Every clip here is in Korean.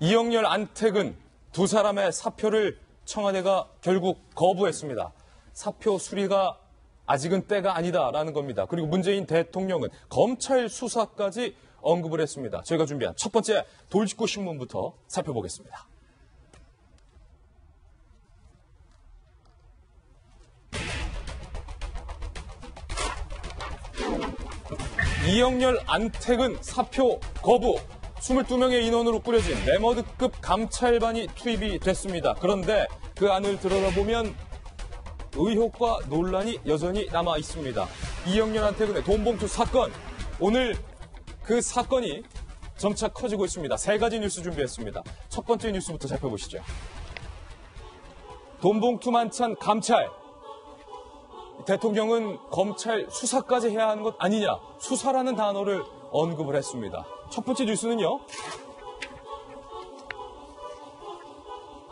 이영렬, 안택은 두 사람의 사표를 청와대가 결국 거부했습니다. 사표 수리가 아직은 때가 아니다라는 겁니다. 그리고 문재인 대통령은 검찰 수사까지 언급을 했습니다. 저희가 준비한 첫 번째 돌직구 신문부터 살펴보겠습니다. 이영렬, 안택은 사표 거부. 22명의 인원으로 꾸려진 레머드급 감찰반이 투입이 됐습니다. 그런데 그 안을 들여다보면 의혹과 논란이 여전히 남아 있습니다. 이영렬, 안택은의 돈봉투 사건. 오늘 그 사건이 점차 커지고 있습니다. 세 가지 뉴스 준비했습니다. 첫 번째 뉴스부터 살펴보시죠. 돈봉투만 찬 감찰. 대통령은 검찰 수사까지 해야 하는 것 아니냐. 수사라는 단어를 언급을 했습니다. 첫 번째 뉴스는요.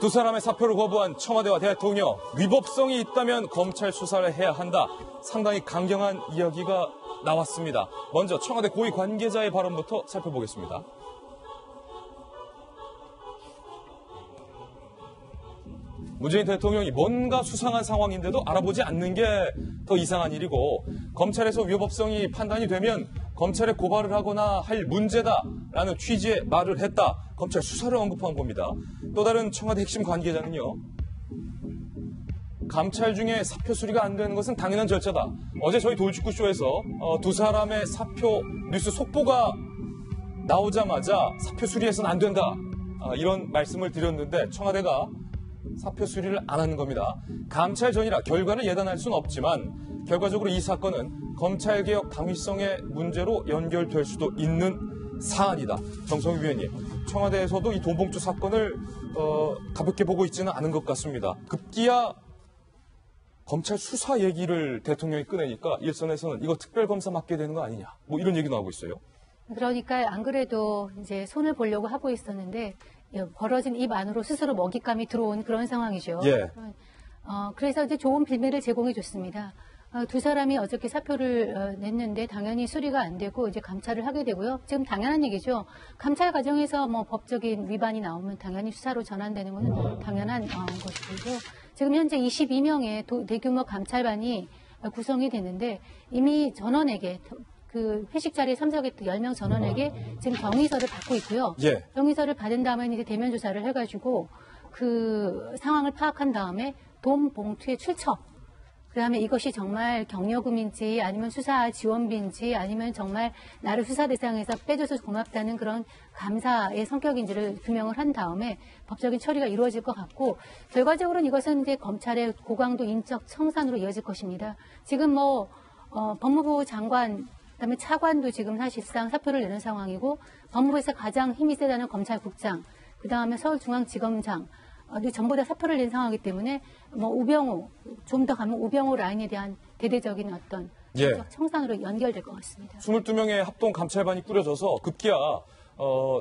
두 사람의 사표를 거부한 청와대와 대통령. 위법성이 있다면 검찰 수사를 해야 한다. 상당히 강경한 이야기가 나왔습니다. 먼저 청와대 고위 관계자의 발언부터 살펴보겠습니다. 문재인 대통령이 뭔가 수상한 상황인데도 알아보지 않는 게 더 이상한 일이고, 검찰에서 위법성이 판단이 되면 검찰에 고발을 하거나 할 문제다라는 취지의 말을 했다. 검찰 수사를 언급한 겁니다. 또 다른 청와대 핵심 관계자는요. 감찰 중에 사표 수리가 안 되는 것은 당연한 절차다. 어제 저희 돌직구쇼에서 두 사람의 사표 뉴스 속보가 나오자마자 사표 수리해서는 안 된다. 이런 말씀을 드렸는데 청와대가 사표 수리를 안 하는 겁니다. 감찰 전이라 결과를 예단할 수는 없지만 결과적으로 이 사건은 검찰개혁 당위성의 문제로 연결될 수도 있는 사안이다. 정성희 위원님, 청와대에서도 이 돈봉투 사건을 가볍게 보고 있지는 않은 것 같습니다. 급기야 검찰 수사 얘기를 대통령이 꺼내니까 일선에서는 이거 특별검사 맡게 되는 거 아니냐. 뭐 이런 얘기 나오고 있어요. 그러니까 안 그래도 이제 손을 보려고 하고 있었는데 벌어진 입 안으로 스스로 먹잇감이 들어온 그런 상황이죠. 예. 그래서 이제 좋은 빌미를 제공해 줬습니다. 두 사람이 어저께 사표를 냈는데 당연히 수리가 안 되고 이제 감찰을 하게 되고요. 지금 당연한 얘기죠. 감찰 과정에서 뭐 법적인 위반이 나오면 당연히 수사로 전환되는 것은 당연한 것이고, 지금 현재 22명의 대규모 감찰반이 구성이 됐는데 이미 전원에게 그 회식 자리에 참석했던 10명 전원에게 지금 경위서를 받고 있고요. 예. 경위서를 받은 다음에 이제 대면 조사를 해가지고 그 상황을 파악한 다음에 돈 봉투의 출처, 그다음에 이것이 정말 경력금인지 아니면 수사 지원비인지 아니면 정말 나를 수사 대상에서 빼줘서 고맙다는 그런 감사의 성격인지를 규명을 한 다음에 법적인 처리가 이루어질 것 같고, 결과적으로는 이것은 이제 검찰의 고강도 인적 청산으로 이어질 것입니다. 지금 법무부 장관, 그다음에 차관도 지금 사실상 사표를 내는 상황이고, 법무부에서 가장 힘이 세다는 검찰국장, 그다음에 서울중앙지검장, 전부 다 사표를 낸 상황이기 때문에 우병우, 좀 더 가면 우병우 라인에 대한 대대적인 어떤 청산으로 연결될 것 같습니다. 22명의 합동 감찰반이 꾸려져서 급기야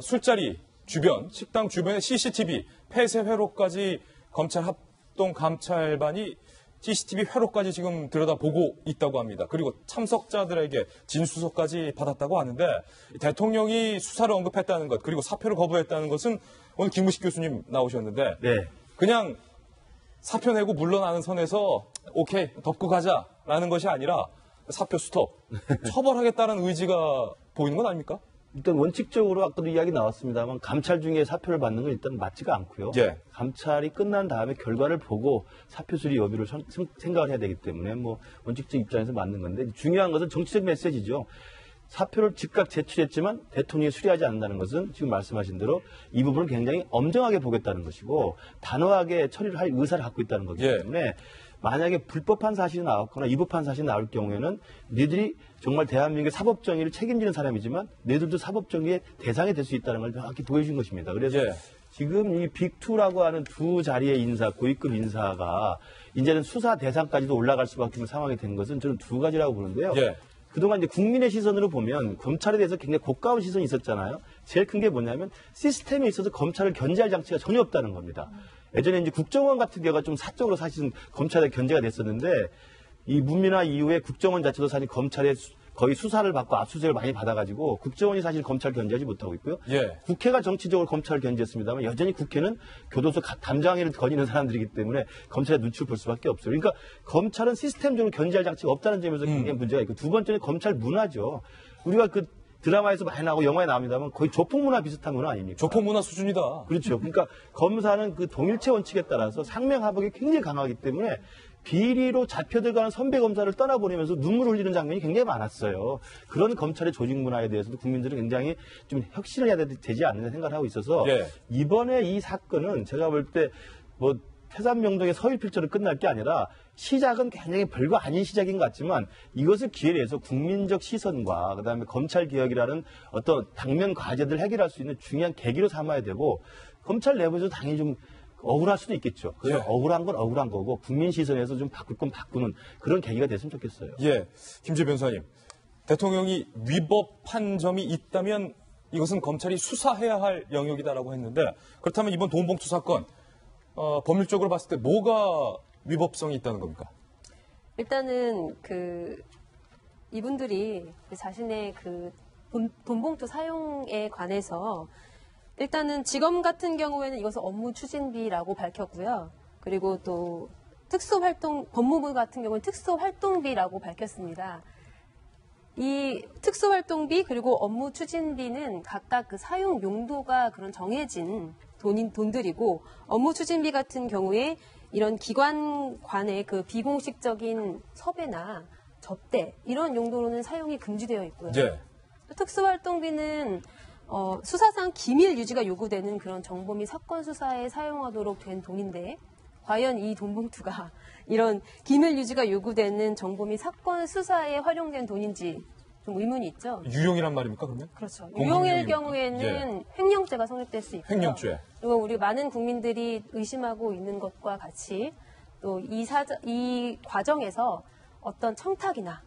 술자리 주변, 식당 주변의 CCTV 폐쇄 회로까지 검찰 합동 감찰반이 CCTV 회로까지 지금 들여다보고 있다고 합니다. 그리고 참석자들에게 진수서까지 받았다고 하는데, 대통령이 수사를 언급했다는 것, 그리고 사표를 거부했다는 것은 오늘 김무식 교수님 나오셨는데 그냥 사표 내고 물러나는 선에서 오케이 덮고 가자라는 것이 아니라 사표 스톱, 처벌하겠다는 의지가 보이는 건 아닙니까? 일단 원칙적으로 아까도 이야기 나왔습니다만 감찰 중에 사표를 받는 건 일단 맞지가 않고요. 예. 감찰이 끝난 다음에 결과를 보고 사표 수리 여부를 생각을 해야 되기 때문에 원칙적 입장에서 맞는 건데, 중요한 것은 정치적 메시지죠. 사표를 즉각 제출했지만 대통령이 수리하지 않는다는 것은 지금 말씀하신 대로 이 부분을 굉장히 엄정하게 보겠다는 것이고 단호하게 처리를 할 의사를 갖고 있다는 거기 때문에 만약에 불법한 사실이 나왔거나 위법한 사실이 나올 경우에는 너희들이 정말 대한민국의 사법정의를 책임지는 사람이지만 너희들도 사법정의의 대상이 될 수 있다는 걸 명확히 보여준 것입니다. 그래서 지금 이 빅2라고 하는 두 자리의 인사, 고위급 인사가 이제는 수사 대상까지도 올라갈 수밖에 없는 상황이 된 것은 저는 두 가지라고 보는데요. 그동안 이제 국민의 시선으로 보면 검찰에 대해서 굉장히 고가운 시선이 있었잖아요. 제일 큰 게 뭐냐면 시스템에 있어서 검찰을 견제할 장치가 전혀 없다는 겁니다. 예전에 이제 국정원 같은 경우가 좀 사적으로 사실은 검찰에 견제가 됐었는데, 이 문민화 이후에 국정원 자체도 사실 검찰의 거의 수사를 받고 압수수색을 많이 받아가지고 국정원이 사실 검찰 견제하지 못하고 있고요. 예. 국회가 정치적으로 검찰을 견제했습니다만 여전히 국회는 교도소 담장이를 거니는 사람들이기 때문에 검찰의 눈치를 볼 수밖에 없어요. 그러니까 검찰은 시스템적으로 견제할 장치가 없다는 점에서 굉장히 문제가 있고 두 번째는 검찰 문화죠. 우리가 그 드라마에서 많이 나오고 영화에 나옵니다만 거의 조폭 문화 비슷한 문화 아닙니까? 조폭 문화 수준이다. 그렇죠. 그러니까 검사는 그 동일체 원칙에 따라서 상명하복이 굉장히 강하기 때문에 비리로 잡혀들어가는 선배 검사를 떠나보내면서 눈물 흘리는 장면이 굉장히 많았어요. 그런 검찰의 조직 문화에 대해서도 국민들은 굉장히 좀 혁신을 해야 되지 않는가 생각을 하고 있어서 예. 이번에 이 사건은 제가 볼 때 뭐 태산명동의 서일필조로 끝날 게 아니라 시작은 굉장히 별거 아닌 시작인 것 같지만 이것을 기회로 해서 국민적 시선과 그다음에 검찰 개혁이라는 어떤 당면 과제들 해결할 수 있는 중요한 계기로 삼아야 되고 검찰 내부에서 당연히 좀 억울할 수도 있겠죠. 그래서 예. 억울한 건 억울한 거고 국민 시선에서 좀 바꿀 건 바꾸는 그런 계기가 됐으면 좋겠어요. 예. 김재 변호사님. 대통령이 위법한 점이 있다면 이것은 검찰이 수사해야 할 영역이다라고 했는데 그렇다면 이번 돈봉투 사건 법률적으로 봤을 때 뭐가 위법성이 있다는 겁니까? 일단은 이분들이 자신의 돈봉투 사용에 관해서 일단은 지검 같은 경우에는 이것은 업무 추진비라고 밝혔고요. 그리고 또 법무부 같은 경우는 특수활동비라고 밝혔습니다. 이 특수활동비 그리고 업무 추진비는 각각 그 사용 용도가 그런 정해진 돈들이고 업무 추진비 같은 경우에 이런 기관 간의 그 비공식적인 섭외나 접대 이런 용도로는 사용이 금지되어 있고요. 예. 또 특수활동비는 수사상 기밀 유지가 요구되는 그런 정보 및 사건 수사에 사용하도록 된 돈인데 과연 이 돈봉투가 이런 기밀 유지가 요구되는 정보 및 사건 수사에 활용된 돈인지 좀 의문이 있죠. 유용이란 말입니까 그러면? 그렇죠. 공공유용. 유용일 경우에는 횡령죄가 성립될 수 있고요. 횡령죄. 그리고 우리 많은 국민들이 의심하고 있는 것과 같이 또 이 과정에서 어떤 청탁이나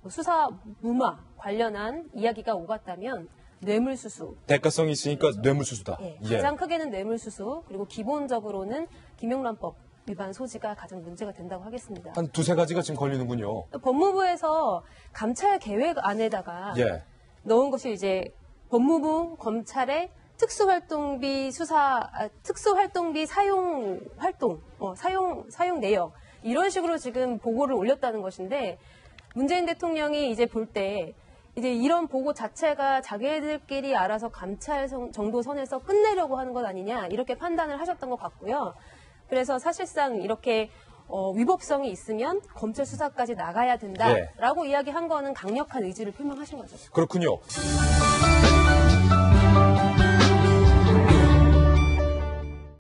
수사 무마 관련한 이야기가 오갔다면 뇌물수수. 대가성이 있으니까 뇌물수수다. 예, 예. 가장 크게는 뇌물수수 그리고 기본적으로는 김영란법 위반 소지가 가장 문제가 된다고 하겠습니다. 한 두세 가지가 지금 걸리는군요. 법무부에서 감찰 계획 안에다가 예. 넣은 것이 이제 법무부 검찰의 특수활동비 사용 내역 이런 식으로 지금 보고를 올렸다는 것인데 문재인 대통령이 이제 볼 때 이제 이런 보고 자체가 자기들끼리 알아서 감찰 정도 선에서 끝내려고 하는 것 아니냐 이렇게 판단을 하셨던 것 같고요. 그래서 사실상 이렇게 위법성이 있으면 검찰 수사까지 나가야 된다라고 이야기한 거는 강력한 의지를 표명하신 거죠. 그렇군요.